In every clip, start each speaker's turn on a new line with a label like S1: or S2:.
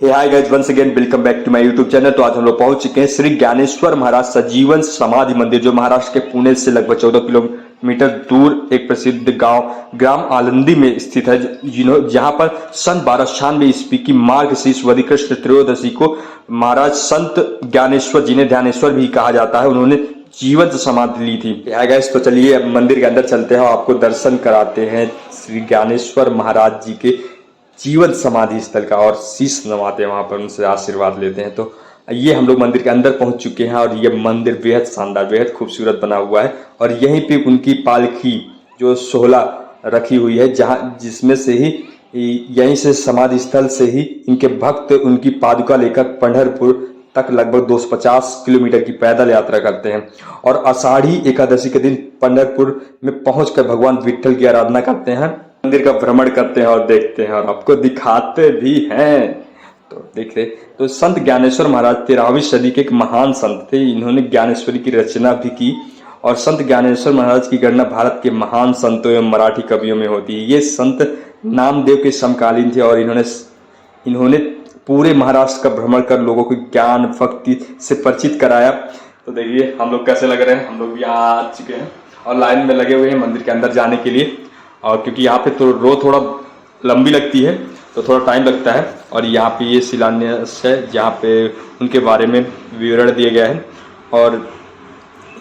S1: Hey hi guys, once again welcome back to my YouTube channel. तो आज हम लोग पहुंच चुके हैं श्री ज्ञानेश्वर महाराज सजीवन समाधि मंदिर, जो महाराष्ट्र के पुणे से लगभग 14 किलोमीटर दूर एक प्रसिद्ध गांव ग्राम आलंदी में स्थित है, जहां पर सन 1296 ईस्वी की मार्गशीर्ष वद कृष्ण त्रयोदशी को महाराज संत ज्ञानेश्वर, जिन्हें ध्यानेश्वर भी कहा जाता है, उन्होंने जीवंत समाधि ली थी। हाय गाइस, तो चलिए अब मंदिर के अंदर चलते हैं और आपको दर्शन कराते हैं श्री ज्ञानेश्वर महाराज जी के जीवन समाधि स्थल का, और शीश नवाते हैं वहां पर, उनसे आशीर्वाद लेते हैं। तो ये हम लोग मंदिर के अंदर पहुंच चुके हैं और ये मंदिर बेहद शानदार, बेहद खूबसूरत बना हुआ है। और यहीं पे उनकी पालकी जो 16 रखी हुई है, जहां जिसमें से ही यहीं से समाधि स्थल से ही इनके भक्त उनकी पादुका लेकर पंढरपुर तक लगभग 250 किलोमीटर की पैदल यात्रा करते हैं और आषाढ़ी एकादशी के दिन पंढरपुर में पहुंचकर भगवान विट्ठल की आराधना करते हैं, मंदिर का भ्रमण करते हैं और देखते हैं और आपको दिखाते भी हैं। तो देखिए, तो संत ज्ञानेश्वर महाराज 13वीं सदी के एक महान संत थे। इन्होंने ज्ञानेश्वरी की रचना भी की और संत ज्ञानेश्वर महाराज की गणना भारत के महान संतों एवं मराठी कवियों में होती है। ये संत नामदेव के समकालीन थे और इन्होंने पूरे महाराष्ट्र का भ्रमण कर लोगों को ज्ञान भक्ति से परिचित कराया। तो देखिए हम लोग कैसे लग रहे हैं, हम लोग भी यहाँ आ चुके हैं और लाइन में लगे हुए हैं मंदिर के अंदर जाने के लिए। और क्योंकि यहाँ पे तो रो थोड़ा लंबी लगती है तो थोड़ा टाइम लगता है। और यहाँ पे ये शिलान्यास है जहाँ पे उनके बारे में विवरण दिया गया है। और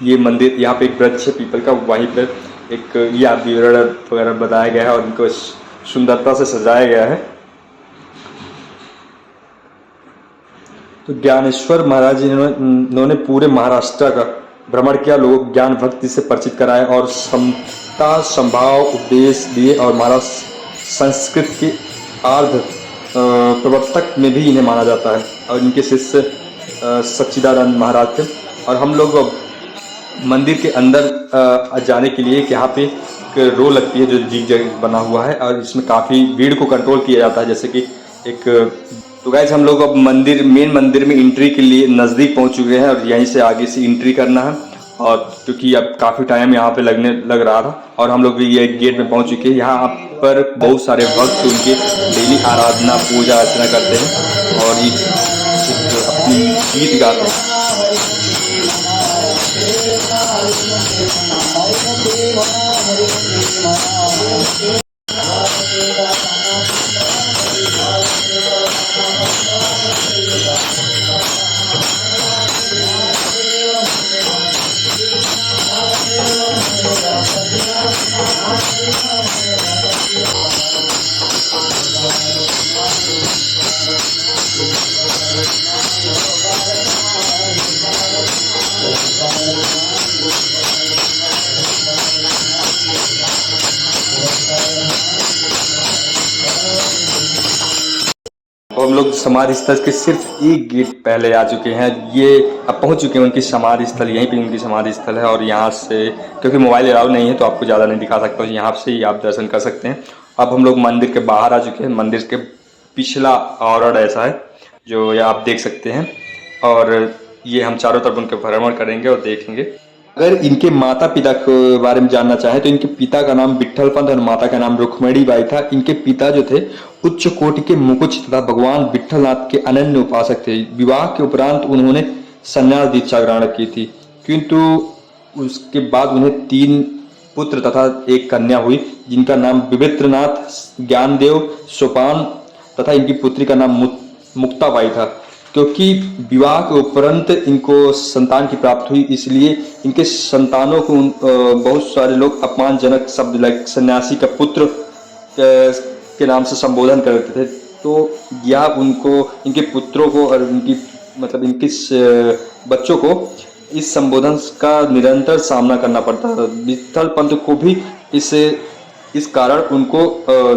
S1: ये मंदिर, यहाँ पे एक वृक्ष है पीपल का, वहीं पर एक यह विवरण वगैरह बताया गया है और इनको सुंदरता से सजाया गया है। तो ज्ञानेश्वर महाराज इन्होंने पूरे महाराष्ट्र का भ्रमण किया, लोगों को ज्ञान भक्ति से परिचित कराया और समता संभाव उपदेश दिए। और महाराज संस्कृत के आर्ध प्रवर्तक में भी इन्हें माना जाता है और इनके शिष्य सच्चिदानंद महाराज थे। और हम लोग मंदिर के अंदर जाने के लिए यहाँ पे एक रो लगती है जो जिग बना हुआ है और इसमें काफ़ी भीड़ को कंट्रोल किया जाता है, जैसे कि एक। तो गाइस, हम लोग अब मेन मंदिर में एंट्री के लिए नज़दीक पहुंच चुके हैं और यहीं से आगे से एंट्री करना है। और क्योंकि अब काफ़ी टाइम यहाँ पे लग रहा था और हम लोग भी ये गेट में पहुंच चुके हैं। यहाँ पर बहुत सारे भक्त उनके डेली आराधना पूजा अर्चना करते हैं और ये अपनी गीत गाते हैं। हम लोग समाधि स्थल के सिर्फ एक गेट पहले आ चुके हैं, ये अब पहुंच चुके हैं उनकी समाधि स्थल। यहीं पे उनकी समाधि स्थल है और यहाँ से क्योंकि मोबाइल अलाउ नहीं है तो आपको ज़्यादा नहीं दिखा सकता, यहाँ से ही आप दर्शन कर सकते हैं। अब हम लोग मंदिर के बाहर आ चुके हैं। मंदिर के पिछला आवरण ऐसा है जो ये आप देख सकते हैं और ये हम चारों तरफ उनके भ्रमण करेंगे और देखेंगे। अगर इनके माता पिता के बारे में जानना चाहें तो इनके पिता का नाम विट्ठल पंत और माता का नाम रुक्मिणी बाई था। इनके पिता जो थे उच्च कोटि के मुकुच तथा भगवान विट्ठलनाथ के अनन्य उपासक थे। विवाह के उपरांत उन्होंने संन्यास दीक्षा ग्रहण की थी, किंतु उसके बाद उन्हें 3 पुत्र तथा एक कन्या हुई, जिनका नाम विवित्रनाथ, ज्ञानदेव, सोपान तथा इनकी पुत्री का नाम मुक्ताबाई था। क्योंकि विवाह के उपरांत इनको संतान की प्राप्ति हुई, इसलिए इनके संतानों को बहुत सारे लोग अपमानजनक शब्द लाइक सन्यासी का पुत्र के नाम से संबोधन करते थे। तो यह उनको, इनके पुत्रों को और इनके बच्चों को इस संबोधन का निरंतर सामना करना पड़ता है। विट्ठल पंत को भी इस कारण उनको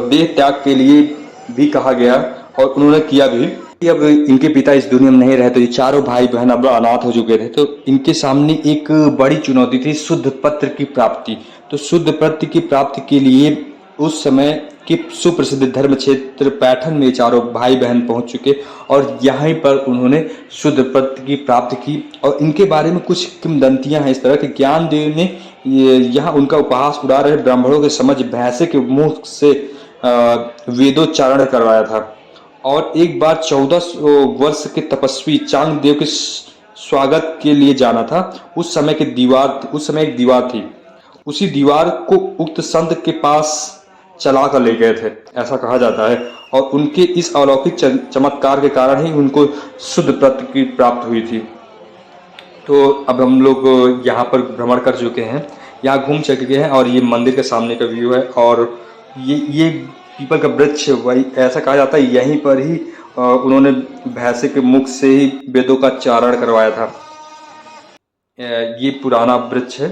S1: देह त्याग के लिए भी कहा गया और उन्होंने किया भी। अब इनके पिता इस दुनिया में नहीं रहे तो ये चारों भाई बहन अब अनाथ हो चुके थे। तो इनके सामने एक बड़ी चुनौती थी शुद्ध पत्र की प्राप्ति। तो शुद्ध पत्र की प्राप्ति के लिए उस समय के सुप्रसिद्ध धर्म क्षेत्र पैठन में चारों भाई बहन पहुंच चुके और यहीं पर उन्होंने शुद्ध पत्र की प्राप्ति की। और इनके बारे में कुछ किंवदंतियां हैं इस तरह के। ज्ञानदेव ने यहाँ उनका उपहास उड़ा रहे ब्राह्मणों के समझ भैंसे के मुख से वेदोच्चारण करवाया था और एक बार 14 वर्ष के तपस्वी चांगदेव के स्वागत के लिए जाना था। उस समय एक दीवार थी। उसी दीवार को उक्त संत के पास चला कर ले गए थे, ऐसा कहा जाता है। और उनके इस अलौकिक चमत्कार के कारण ही उनको शुद्ध प्रकृति प्राप्त हुई थी। तो अब हम लोग यहाँ पर भ्रमण कर चुके हैं, यहाँ घूम चुके हैं, और ये मंदिर के सामने का व्यू है। और ये पीपल का वृक्ष, वही ऐसा कहा जाता है यहीं पर ही उन्होंने भैंसे के मुख से ही वेदों का चारण करवाया था। ये पुराना वृक्ष है।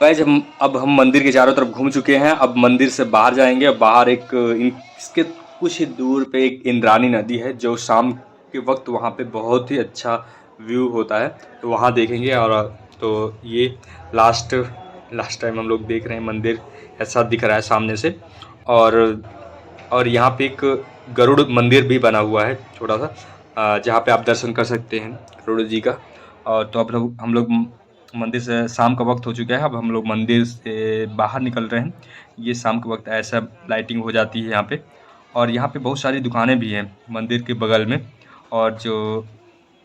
S1: गाइस अब हम मंदिर के चारों तरफ घूम चुके हैं। अब मंदिर से बाहर जाएंगे। अब बाहर इसके कुछ ही दूर पे एक इंद्राणी नदी है, जो शाम के वक्त वहाँ पे बहुत ही अच्छा व्यू होता है, तो वहाँ देखेंगे। और तो ये लास्ट टाइम हम लोग देख रहे हैं, मंदिर ऐसा दिख रहा है सामने से। और यहाँ पे एक गरुड़ मंदिर भी बना हुआ है छोटा सा, जहाँ पे आप दर्शन कर सकते हैं गरुड़ जी का। और तो अब हम लोग मंदिर से, शाम का वक्त हो चुका है, अब हम लोग मंदिर से बाहर निकल रहे हैं। ये शाम के वक्त ऐसा लाइटिंग हो जाती है यहाँ पे। और यहाँ पे बहुत सारी दुकानें भी हैं मंदिर के बगल में। और जो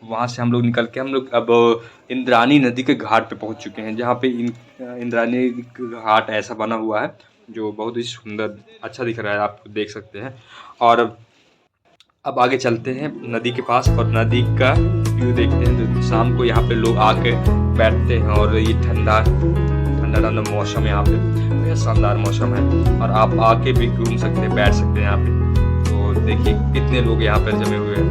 S1: वहाँ से हम लोग निकल के हम लोग अब इंद्राणी नदी के घाट पे पहुँच चुके हैं, जहाँ पे इंद्राणी घाट ऐसा बना हुआ है जो बहुत ही सुंदर अच्छा दिख रहा है, आप देख सकते हैं। और अब आगे चलते हैं नदी के पास और नदी का व्यू देखते हैं। तो शाम को यहाँ पे लोग आके बैठते हैं, और ये ठंडा मौसम है, यहाँ पे शानदार मौसम है। और आप आके भी घूम सकते हैं, बैठ सकते हैं यहाँ पे। तो देखिए कितने लोग यहाँ पर जमे हुए हैं,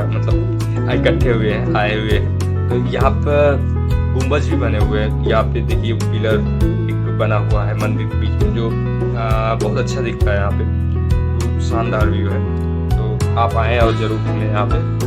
S1: मतलब इकट्ठे हुए हैं, आए हुए हैं। तो यहाँ पर गुंबज भी बने हुए हैं। यहाँ पे देखिए पिलर एक बना हुआ है मंदिर के बीच में, जो बहुत अच्छा दिखता है। यहाँ पे शानदार व्यू है। तो आप आए और ज़रूर घूमें यहाँ पे।